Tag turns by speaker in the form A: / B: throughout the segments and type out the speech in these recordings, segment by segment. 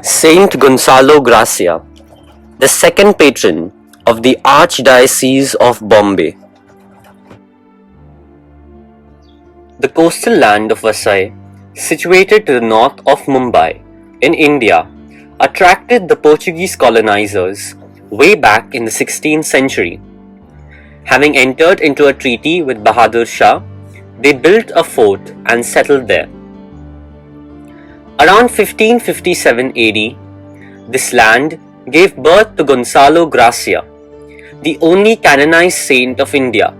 A: Saint Gonsalo Garcia, the second patron of the Archdiocese of Bombay. The coastal land of Vasai, situated to the north of Mumbai, in India, attracted the Portuguese colonizers way back in the 16th century. Having entered into a treaty with Bahadur Shah, they built a fort and settled there. Around 1557 AD, this land gave birth to Gonsalo Garcia, the only canonized saint of India.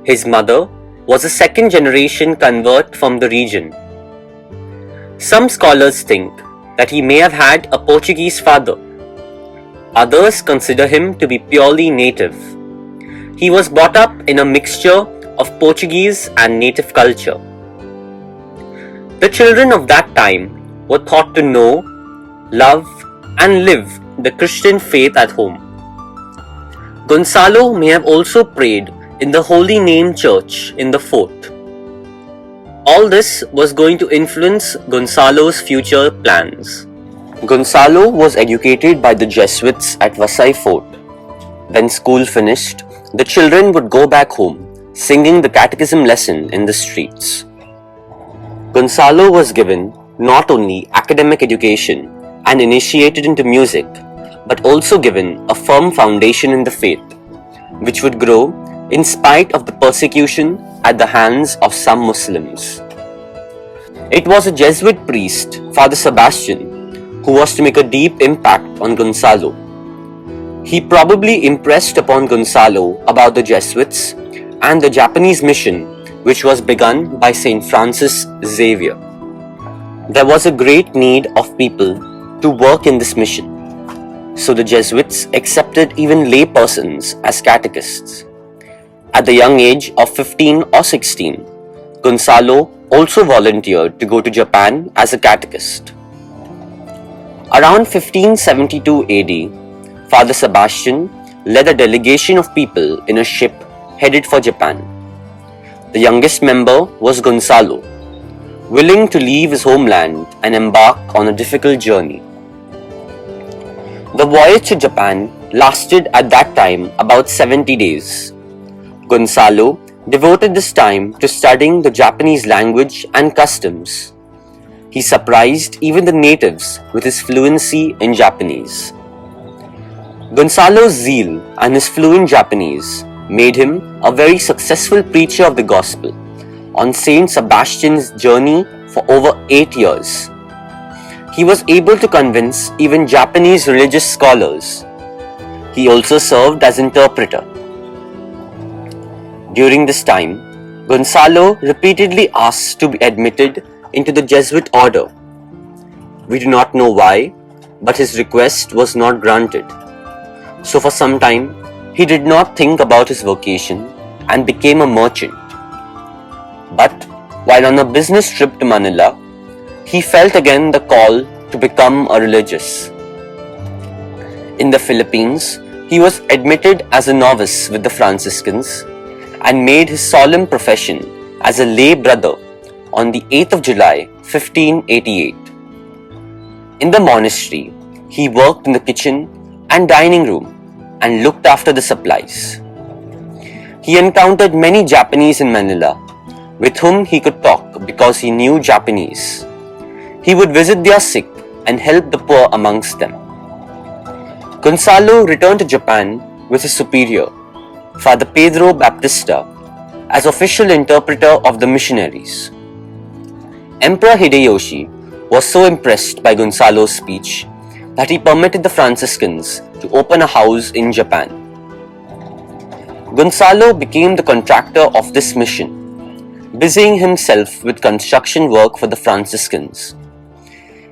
A: His mother was a second-generation convert from the region. Some scholars think that he may have had a Portuguese father. Others consider him to be purely native. He was brought up in a mixture of Portuguese and native culture. The children of that time were taught to know, love, and live the Christian faith at home. Gonsalo may have also prayed in the Holy Name Church in the fort. All this was going to influence Gonsalo's future plans. Gonsalo was educated by the Jesuits at Vasai Fort. When school finished, the children would go back home, singing the catechism lesson in the streets. Gonsalo was given not only academic education and initiated into music, but also given a firm foundation in the faith, which would grow in spite of the persecution at the hands of some Muslims. It was a Jesuit priest, Father Sebastian, who was to make a deep impact on Gonsalo. He probably impressed upon Gonsalo about the Jesuits and the Japanese mission, which was begun by Saint Francis Xavier. There was a great need of people to work in this mission, so the Jesuits accepted even lay persons as catechists. At the young age of 15 or 16, Gonsalo also volunteered to go to Japan as a catechist. Around 1572 AD, Father Sebastian led a delegation of people in a ship headed for Japan. The youngest member was Gonsalo, willing to leave his homeland and embark on a difficult journey. The voyage to Japan lasted at that time about 70 days. Gonsalo devoted this time to studying the Japanese language and customs. He surprised even the natives with his fluency in Japanese. Gonsalo's zeal and his fluent Japanese made him a very successful preacher of the gospel on Saint Sebastian's journey for over 8 years. He was able to convince even Japanese religious scholars. He also served as interpreter. During this time, Gonsalo repeatedly asked to be admitted into the Jesuit order. We do not know why, but his request was not granted. So for some time, he did not think about his vocation and became a merchant. But while on a business trip to Manila, he felt again the call to become a religious. In the Philippines, he was admitted as a novice with the Franciscans and made his solemn profession as a lay brother on the 8th of July, 1588. In the monastery, he worked in the kitchen and dining room and looked after the supplies. He encountered many Japanese in Manila with whom he could talk because he knew Japanese. He would visit their sick and help the poor amongst them. Gonsalo returned to Japan with his superior, Father Pedro Baptista, as official interpreter of the missionaries. Emperor Hideyoshi was so impressed by Gonsalo's speech that he permitted the Franciscans to open a house in Japan. Gonsalo became the contractor of this mission, busying himself with construction work for the Franciscans.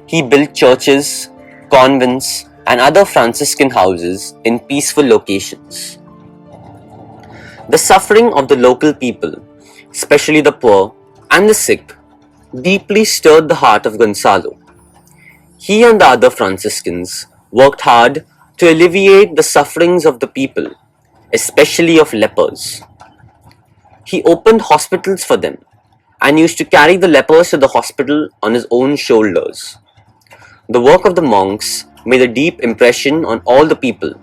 A: He built churches, convents, and other Franciscan houses in peaceful locations. The suffering of the local people, especially the poor and the sick, deeply stirred the heart of Gonsalo. He and the other Franciscans worked hard to alleviate the sufferings of the people, especially of lepers. He opened hospitals for them and used to carry the lepers to the hospital on his own shoulders. The work of the monks made a deep impression on all the people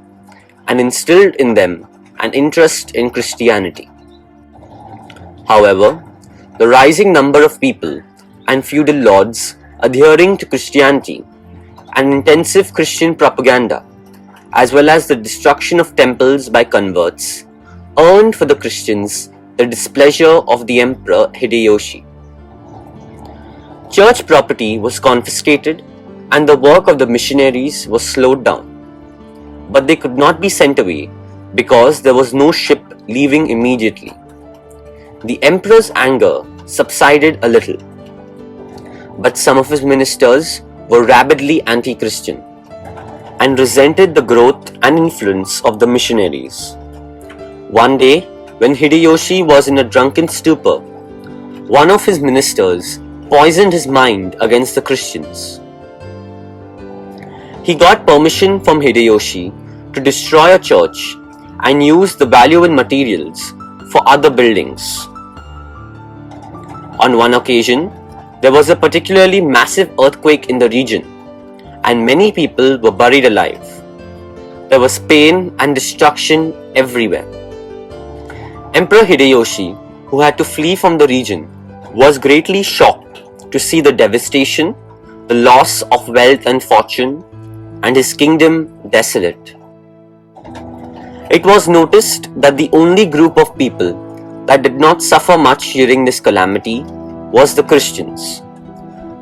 A: and instilled in them an interest in Christianity. However, the rising number of people and feudal lords adhering to Christianity and intensive Christian propaganda, as well as the destruction of temples by converts, earned for the Christians the displeasure of the Emperor Hideyoshi. Church property was confiscated and the work of the missionaries was slowed down. But they could not be sent away because there was no ship leaving immediately. The emperor's anger subsided a little, but some of his ministers were rabidly anti-Christian and resented the growth and influence of the missionaries. One day, when Hideyoshi was in a drunken stupor, one of his ministers poisoned his mind against the Christians. He got permission from Hideyoshi to destroy a church and use the valuable materials for other buildings. On one occasion, there was a particularly massive earthquake in the region, and many people were buried alive. There was pain and destruction everywhere. Emperor Hideyoshi, who had to flee from the region, was greatly shocked to see the devastation, the loss of wealth and fortune, and his kingdom desolate. It was noticed that the only group of people that did not suffer much during this calamity was the Christians.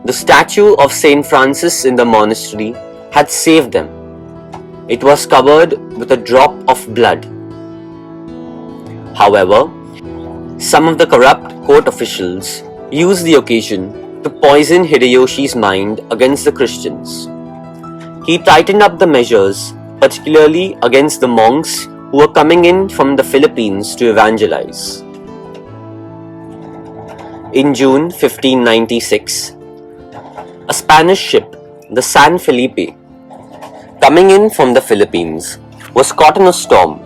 A: The statue of Saint Francis in the monastery had saved them. It was covered with a drop of blood. However, some of the corrupt court officials used the occasion to poison Hideyoshi's mind against the Christians. He tightened up the measures, particularly against the monks who were coming in from the Philippines to evangelize. In June 1596, a Spanish ship, the San Felipe, coming in from the Philippines, was caught in a storm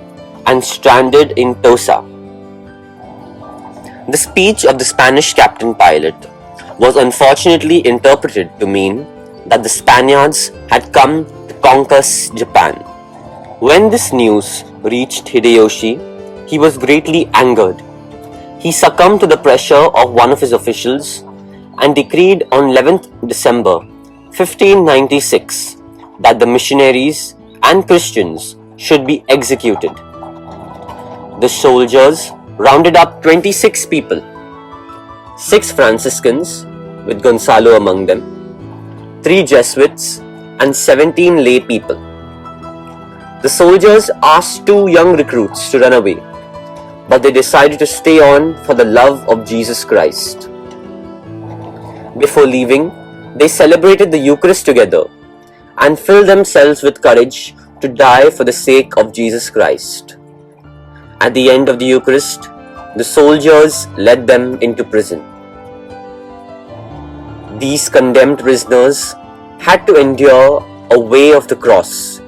A: and stranded in Tosa. The speech of the Spanish captain pilot was unfortunately interpreted to mean that the Spaniards had come to conquer Japan. When this news reached Hideyoshi, he was greatly angered. He succumbed to the pressure of one of his officials and decreed on 11th December 1596 that the missionaries and Christians should be executed. The soldiers rounded up 26 people, 6 Franciscans, with Gonsalo among them, 3 Jesuits, and 17 lay people. The soldiers asked 2 young recruits to run away, but they decided to stay on for the love of Jesus Christ. Before leaving, they celebrated the Eucharist together and filled themselves with courage to die for the sake of Jesus Christ. At the end of the Eucharist, the soldiers led them into prison. These condemned prisoners had to endure a way of the cross,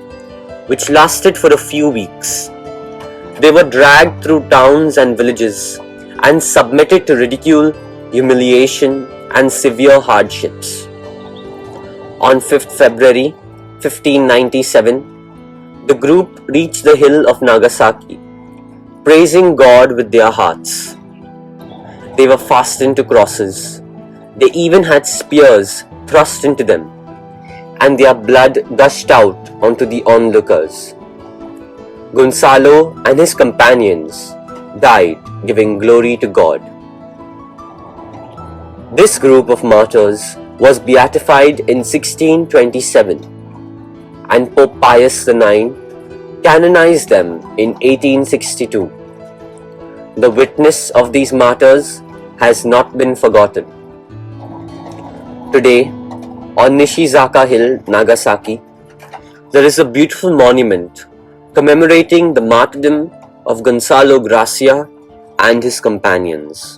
A: which lasted for a few weeks. They were dragged through towns and villages and submitted to ridicule, humiliation, and severe hardships. On 5th February 1597, the group reached the hill of Nagasaki, praising God with their hearts. They were fastened to crosses. They even had spears thrust into them, and their blood gushed out onto the onlookers. Gonsalo and his companions died giving glory to God. This group of martyrs was beatified in 1627, and Pope Pius IX canonized them in 1862. The witness of these martyrs has not been forgotten. Today, on Nishizaka Hill, Nagasaki, there is a beautiful monument commemorating the martyrdom of Gonsalo Garcia and his companions.